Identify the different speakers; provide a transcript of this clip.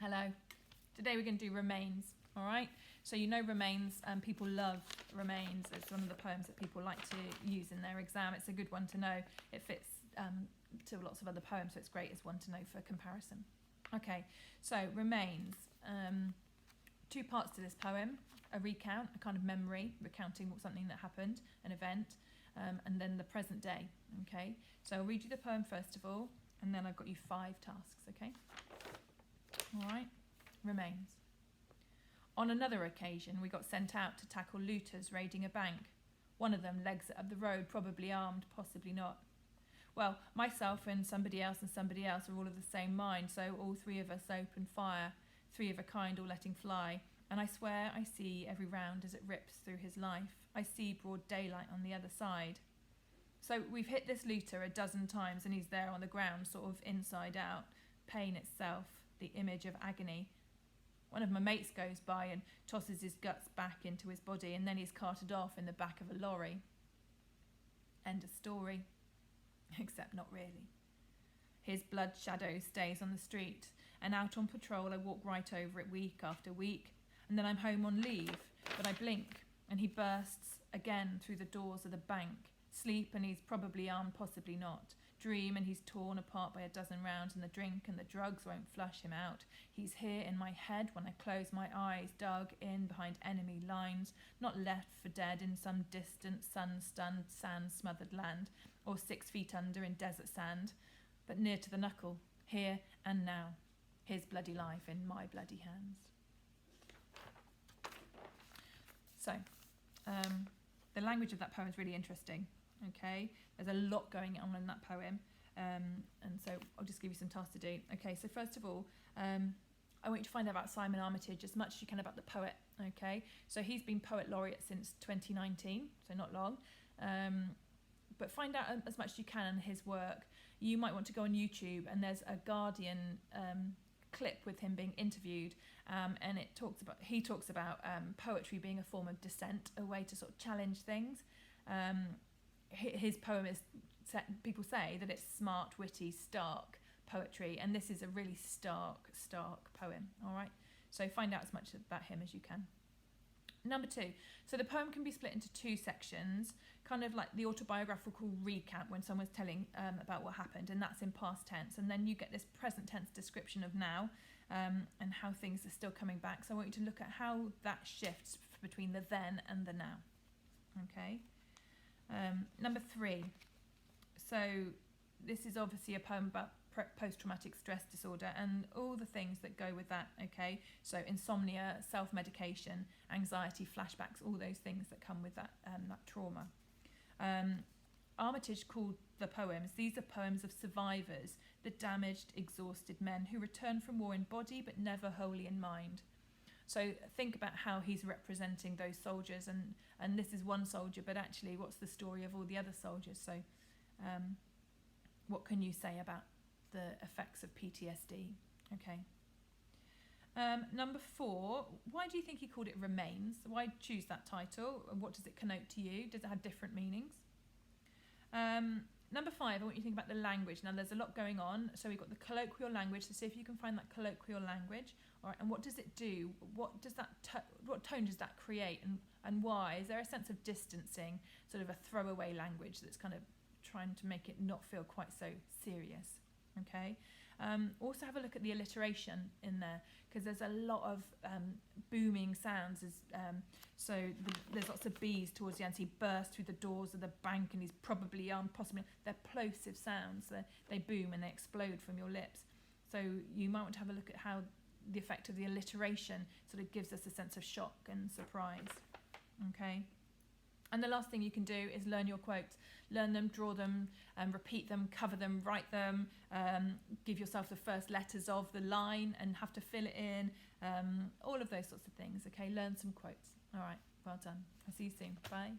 Speaker 1: Hello. Today we're going to do remains, all right? So you know remains, people love remains. It's one of the poems that people like to use in their exam. It's a good one to know. It fits to lots of other poems, so it's great as one to know for comparison. Okay, so remains. Two parts to this poem: a recount, a kind of memory, recounting something that happened, an event, and then the present day. Okay, so I'll read you the poem first of all, and then I've got you 5 tasks. Okay. All right, remains. On another occasion, we got sent out to tackle looters raiding a bank. One of them legs it up the road, probably armed, possibly not. Well, myself and somebody else are all of the same mind, so all 3 of us open fire, 3 of a kind all letting fly, and I swear I see every round as it rips through his life. I see broad daylight on the other side. So we've hit this looter a dozen times and he's there on the ground, sort of inside out, pain itself, the image of agony. One of my mates goes by and tosses his guts back into his body, and then he's carted off in the back of a lorry. End of story. Except not really. His blood shadow stays on the street, and out on patrol I walk right over it week after week, and then I'm home on leave, but I blink, and he bursts again through the doors of the bank. Sleep, and he's probably armed, possibly not. Dream, and he's torn apart by a dozen rounds, and the drink and the drugs won't flush him out. He's here in my head when I close my eyes, dug in behind enemy lines, not left for dead in some distant, sun-stunned, sand-smothered land, or 6 feet under in desert sand, but near to the knuckle, here and now. His bloody life in my bloody hands. So, the language of that poem is really interesting. Okay, there's a lot going on in that poem, and so I'll just give you some tasks to do. Okay, so first of all, I want you to find out about Simon Armitage as much as you can about the poet. Okay, so he's been Poet Laureate since 2019, so not long, but find out as much as you can on his work. You might want to go on YouTube, and there's a Guardian clip with him being interviewed, and he talks about poetry being a form of dissent, a way to sort of challenge things. His poem is, people say that it's smart, witty, stark poetry, and this is a really stark poem. All right, so find out as much about him as you can. Number 2, so the poem can be split into 2 sections, kind of like the autobiographical recount when someone's telling about what happened, and that's in past tense, and then you get this present tense description of now, and how things are still coming back. So I want you to look at how that shifts between the then and the now. Okay. Number 3, so this is obviously a poem about post-traumatic stress disorder and all the things that go with that, okay? So insomnia, self-medication, anxiety, flashbacks, all those things that come with that trauma. Armitage called the poems, these are poems of survivors, the damaged, exhausted men who return from war in body but never wholly in mind. So think about how he's representing those soldiers, and this is one soldier, but actually what's the story of all the other soldiers? So what can you say about the effects of PTSD? Okay. Number 4, why do you think he called it Remains? Why choose that title? And what does it connote to you? Does it have different meanings? Number 5, I want you to think about the language. Now, there's a lot going on. So we've got the colloquial language. So see if you can find that colloquial language. All right, and what does it do? What does that what tone does that create, and why? Is there a sense of distancing, sort of a throwaway language that's kind of trying to make it not feel quite so serious? Okay. Also have a look at the alliteration in there, because there's a lot of booming sounds. So there's lots of B's towards the end. So he bursts through the doors of the bank, and he's probably possibly. They're plosive sounds. They boom and they explode from your lips. So you might want to have a look at how the effect of the alliteration sort of gives us a sense of shock and surprise. Okay. And the last thing you can do is learn your quotes. Learn them, draw them, repeat them, cover them, write them, give yourself the first letters of the line and have to fill it in, all of those sorts of things. Okay, learn some quotes. All right, well done. I'll see you soon. Bye.